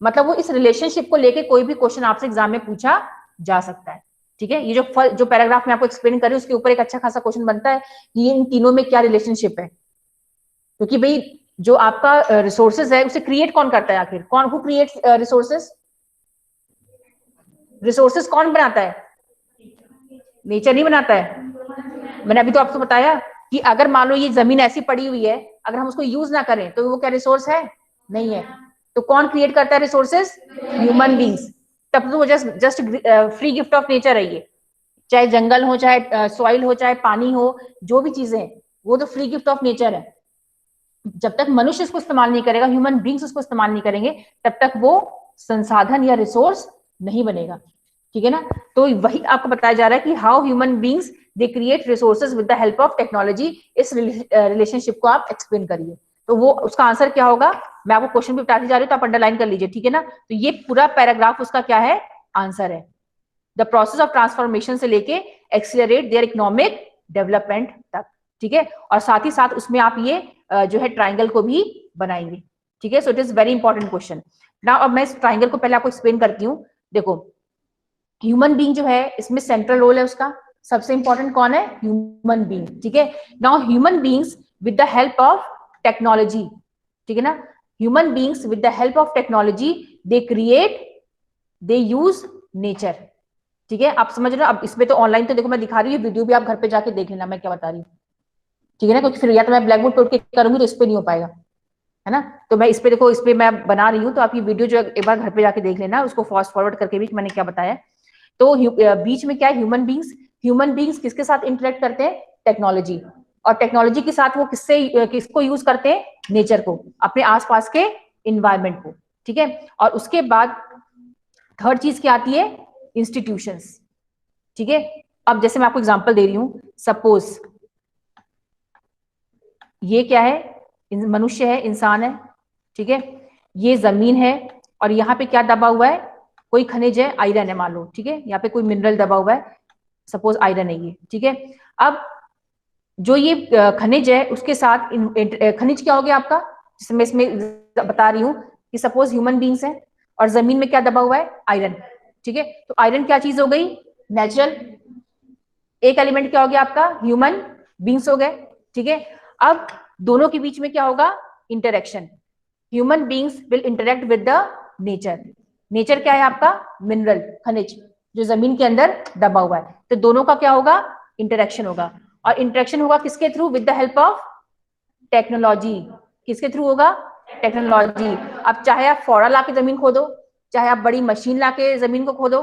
मतलब वो इस रिलेशनशिप को लेके कोई भी क्वेश्चन आपसे एग्जाम में पूछा जा सकता है। ठीक है, ये जो पैराग्राफ में आपको एक्सप्लेन कर रही हूँ उसके ऊपर एक अच्छा खासा क्वेश्चन बनता है कि इन तीनों में क्या रिलेशनशिप है, क्योंकि भाई जो आपका रिसोर्सेज है उसे क्रिएट कौन करता है? आखिर कौन, हु क्रिएट्स रिसोर्सेज? रिसोर्सेज कौन बनाता है? नेचर नहीं बनाता है। मैंने अभी तो आपको बताया कि अगर मान लो ये जमीन ऐसी पड़ी हुई है, अगर हम उसको यूज ना करें तो वो क्या रिसोर्स है? नहीं है। तो कौन क्रिएट करता है रिसोर्सेज? Human beings. तब तो वो just free gift of nature है ये, चाहे जंगल हो, चाहे सॉइल हो, चाहे पानी हो, जो भी चीजें हैं वो तो फ्री गिफ्ट ऑफ नेचर है। जब तक मनुष्य इसको इस्तेमाल नहीं करेगा, ह्यूमन बींग्स उसको इस्तेमाल नहीं करेंगे, तब तक वो संसाधन या रिसोर्स नहीं बनेगा। ठीक है ना, तो वही आपको बताया जा रहा है कि how human beings they create resources with the help of technology. इस रिलेशनशिप को आप एक्सप्लेन करिए, तो वो उसका आंसर क्या होगा? मैं आपको क्वेश्चन भी बताती जा रही हूँ तो आप अंडरलाइन कर लीजिए। ठीक है ना, तो ये पूरा पैराग्राफ उसका क्या है? आंसर है। द प्रोसेस ऑफ ट्रांसफॉर्मेशन से लेके एक्सीलरेट देयर इकोनॉमिक डेवलपमेंट तक। ठीक है, और साथ ही साथ उसमें आप ये जो है ट्राइंगल को भी बनाएंगे। ठीक है, so it is very important question. Now अब मैं इस ट्राइंगल को पहले आपको एक्सप्लेन करती हूँ। देखो ह्यूमन बीइंग जो है इसमें सेंट्रल रोल है उसका, सबसे इंपॉर्टेंट कौन है? Human being. ठीक है, now human beings with the help of technology, ठीक है ना, human beings with the help of technology they create, they use nature. ठीक है, आप समझ रहे हो? अब इसमें तो ऑनलाइन तो देखो मैं दिखा रही हूँ, वीडियो भी आप घर पे जाके देख लेना मैं क्या बता रही हूँ। ठीक है ना, क्योंकि फिर या तो मैं ब्लैक बोर्ड तोड़ के करूंगी तो इस पे नहीं हो पाएगा। है ना। तो मैं इस पे देखो, इस पे मैं बना रही हूँ, तो आप ये वीडियो जो एक बार घर पे जाके देख लेना, उसको फास्ट फॉरवर्ड करके भी मैंने क्या बताया। तो बीच में क्या है, ह्यूमन बींग्स किसके साथ इंटरेक्ट करते हैं, टेक्नोलॉजी। और टेक्नोलॉजी के साथ वो किसको यूज करते हैं, नेचर को, अपने आसपास के इन्वायरमेंट को, ठीक है। और उसके बाद थर्ड चीज क्या आती है, इंस्टीट्यूशंस, ठीक है। अब जैसे मैं आपको एग्जांपल दे रही हूं, सपोज ये क्या है, मनुष्य है, इंसान है, ठीक है। ये जमीन है और यहाँ पे क्या दबा हुआ है, कोई खनिज है, आयरन है मान लो, ठीक है। यहाँ पे कोई मिनरल दबा हुआ है, सपोज आयरन है ये, ठीक है। अब जो ये खनिज है उसके साथ खनिज क्या हो गया आपका, जिसमें इसमें बता रही हूँ कि सपोज ह्यूमन बींग्स हैं और जमीन में क्या दबा हुआ है, आयरन, ठीक है। तो आयरन क्या चीज हो गई, नेचुरल, एक एलिमेंट क्या हो गया आपका, ह्यूमन बींग्स हो गए, ठीक है। अब दोनों के बीच में क्या होगा, interaction, human beings will interact with the nature. Nature क्या है आपका, मिनरल, खनिज, जो जमीन के अंदर दबा हुआ है। तो दोनों का क्या होगा, इंटरेक्शन होगा। और इंटरेक्शन होगा किसके through, with the help of technology. किसके थ्रू होगा, टेक्नोलॉजी। अब चाहे आप फौरा लाके जमीन खोदो, चाहे आप बड़ी मशीन लाके जमीन को खोदो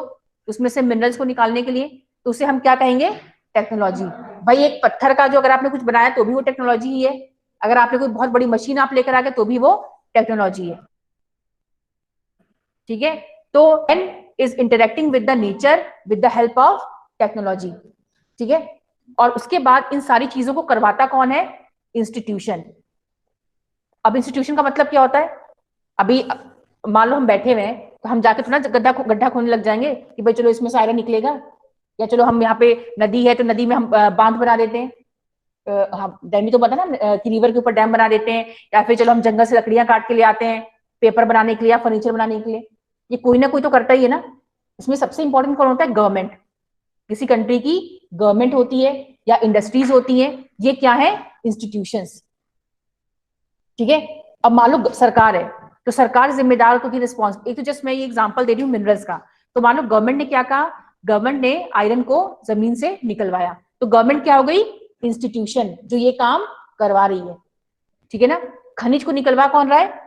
उसमें से मिनरल्स को निकालने के लिए, तो उसे हम क्या कहेंगे, टेक्नोलॉजी। भाई एक पत्थर का जो अगर आपने कुछ बनाया तो भी वो टेक्नोलॉजी ही है, अगर आपने कोई बहुत बड़ी मशीन आप लेकर आ गए तो भी वो टेक्नोलॉजी है, ठीक है। तो an is interacting with the nature with the help of technology, ठीक है। और उसके बाद इन सारी चीजों को करवाता कौन है, इंस्टीट्यूशन। अब इंस्टीट्यूशन का मतलब क्या होता है, अभी मान लो हम बैठे हुए हैं, तो हम जाके थोड़ा गड्ढा गड्ढा खोदने लग जाएंगे कि भाई चलो इसमें से आयरन निकलेगा, या चलो हम यहाँ पे नदी है तो नदी में हम बांध बना देते हैं, हाँ डैम ही तो बता ना, कि रिवर के ऊपर डैम बना देते हैं, या फिर चलो हम जंगल से लकड़ियां काट के ले आते हैं पेपर बनाने के लिए या फर्नीचर बनाने के लिए। ये कोई ना कोई तो करता ही है ना। इसमें सबसे इंपॉर्टेंट कौन होता है, गवर्नमेंट। किसी कंट्री की गवर्नमेंट होती है या इंडस्ट्रीज होती है, ये क्या है, इंस्टीट्यूशंस, ठीक है। अब मान लो सरकार है, तो सरकार जिम्मेदार तो की रिस्पॉन्स, एक तो जस्ट मैं ये एग्जांपल दे रही हूँ मिनरल्स का। तो मान लो गवर्नमेंट ने क्या कहा, गवर्नमेंट ने आयरन को जमीन से निकलवाया, तो गवर्नमेंट क्या हो गई, इंस्टीट्यूशन जो ये काम करवा रही है, ठीक है ना। खनिज को निकलवा कौन रहा है,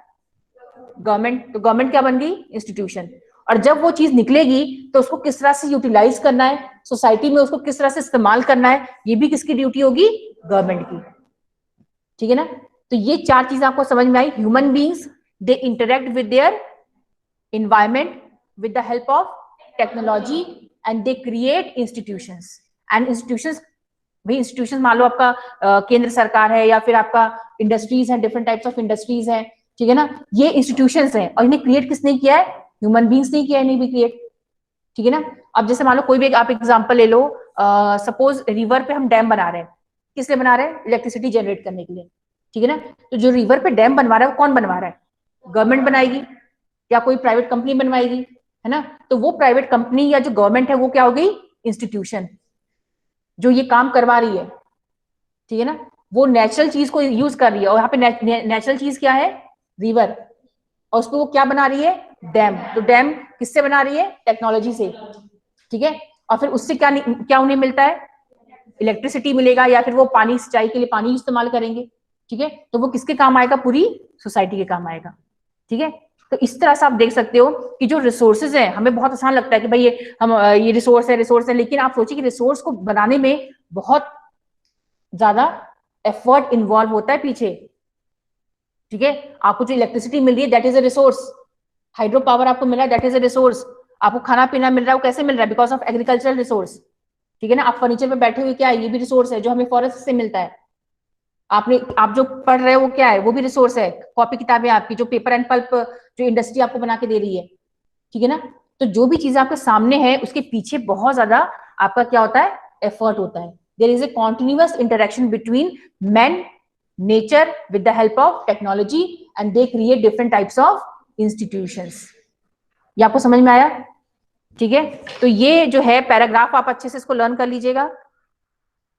गवर्नमेंट, तो गवर्नमेंट क्या बन गई, इंस्टीट्यूशन। और जब वो चीज निकलेगी तो उसको किस तरह से यूटिलाइज करना है, सोसाइटी में उसको किस तरह से इस्तेमाल करना है, ये भी किसकी ड्यूटी होगी, गवर्नमेंट की, ठीक है ना। तो ये चार चीजें आपको समझ में आई, human beings they interact with their environment with the help of technology and they create institutions and institutions, भाई इंस्टीट्यूशन मान लो आपका केंद्र सरकार है या फिर आपका इंडस्ट्रीज है, डिफरेंट टाइप्स ऑफ इंडस्ट्रीज हैं, ठीक है ना। ये इंस्टीट्यूशंस हैं और इन्हें क्रिएट किसने किया है, ह्यूमन बींग्स ने किया है, नहीं भी क्रिएट, ठीक है ना। अब जैसे मान लो कोई भी आप एग्जांपल ले लो, सपोज रिवर पे हम डैम बना रहे हैं, किस लिए बना रहे हैं, इलेक्ट्रिसिटी जनरेट करने के लिए, ठीक है ना। तो जो रिवर पे डैम बनवा रहा है वो कौन बनवा रहा है, गवर्नमेंट बनाएगी या कोई प्राइवेट कंपनी बनवाएगी, है ना। तो वो प्राइवेट कंपनी या जो गवर्नमेंट है वो क्या हो गई, इंस्टीट्यूशन, जो ये काम करवा रही है, ठीक है ना। वो नेचुरल चीज को यूज कर रही है और यहाँ पे नेचुरल चीज क्या है, रिवर, और उसको वो क्या बना रही है, डैम। तो डैम किससे बना रही है, टेक्नोलॉजी से, ठीक है। और फिर उससे क्या क्या उन्हें मिलता है, इलेक्ट्रिसिटी मिलेगा या फिर वो पानी सिंचाई के लिए पानी इस्तेमाल करेंगे, ठीक है। तो वो किसके काम आएगा, पूरी सोसाइटी के काम आएगा, ठीक है। तो इस तरह से आप देख सकते हो कि जो रिसोर्सेज है, हमें बहुत आसान लगता है कि भाई ये रिसोर्स है, लेकिन आप सोचिए कि रिसोर्स को बनाने में बहुत ज्यादा एफर्ट इन्वॉल्व होता है पीछे, ठीक है। आपको जो इलेक्ट्रिसिटी मिल रही है that is a resource, hydro power आपको मिल रहा है दैट इज अ रिसोर्स, आपको खाना पीना मिल रहा है वो कैसे मिल रहा है, बिकॉज ऑफ एग्रीकल्चरल रिसोर्स, ठीक है ना। आप फर्नीचर पे बैठे हुए क्या है, ये भी रिसोर्स है जो हमें फॉरेस्ट से मिलता है। आप जो पढ़ रहे हो वो क्या है, वो भी रिसोर्स है, कॉपी किताबें आपकी, जो पेपर एंड पल्प जो इंडस्ट्री आपको बना के दे रही है, ठीक है ना। तो जो भी चीज आपके सामने है उसके पीछे बहुत ज्यादा आपका क्या होता है, एफर्ट होता है। There is a continuous interaction between man, nature with the help of technology and they create different types of institutions. ये आपको समझ में आया, ठीक है। तो ये जो है पैराग्राफ आप अच्छे से इसको लर्न कर लीजिएगा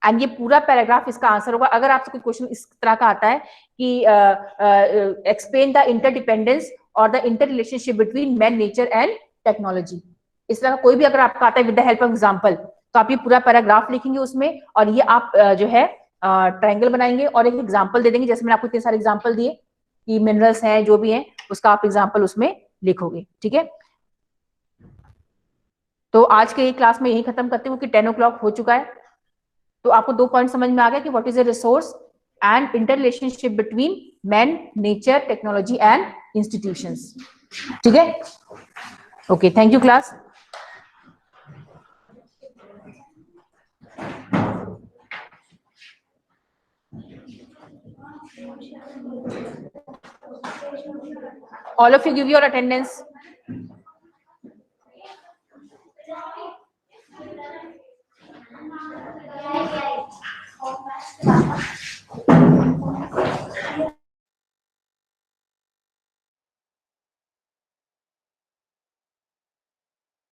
एंड ये पूरा पैराग्राफ इसका आंसर होगा। अगर आपसे कोई क्वेश्चन इस तरह का आता है कि एक्सप्लेन द इंटरडिपेंडेंस और the inter relationship between man, nature and technology, इस तरह का कोई भी अगर आपका आता है with the help of example, तो आप ये पूरा पैराग्राफ लिखेंगे उसमें और ये आप जो है ट्रायंगल बनाएंगे और एक एग्जांपल दे देंगे, जैसे मैंने आपको इतने सारे एग्जांपल दिए, कि मिनरल्स हैं जो भी हैं, उसका आप एग्जाम्पल उसमें लिखोगे, ठीक है। तो आज के क्लास में यही खत्म करती हूँ कि 10 o'clock हो चुका है। तो आपको 2 पॉइंट समझ में आ गया कि what is a resource and inter relationship between man, nature, technology and institutions, ठीक है। Okay, thank you class. All of you give your attendance.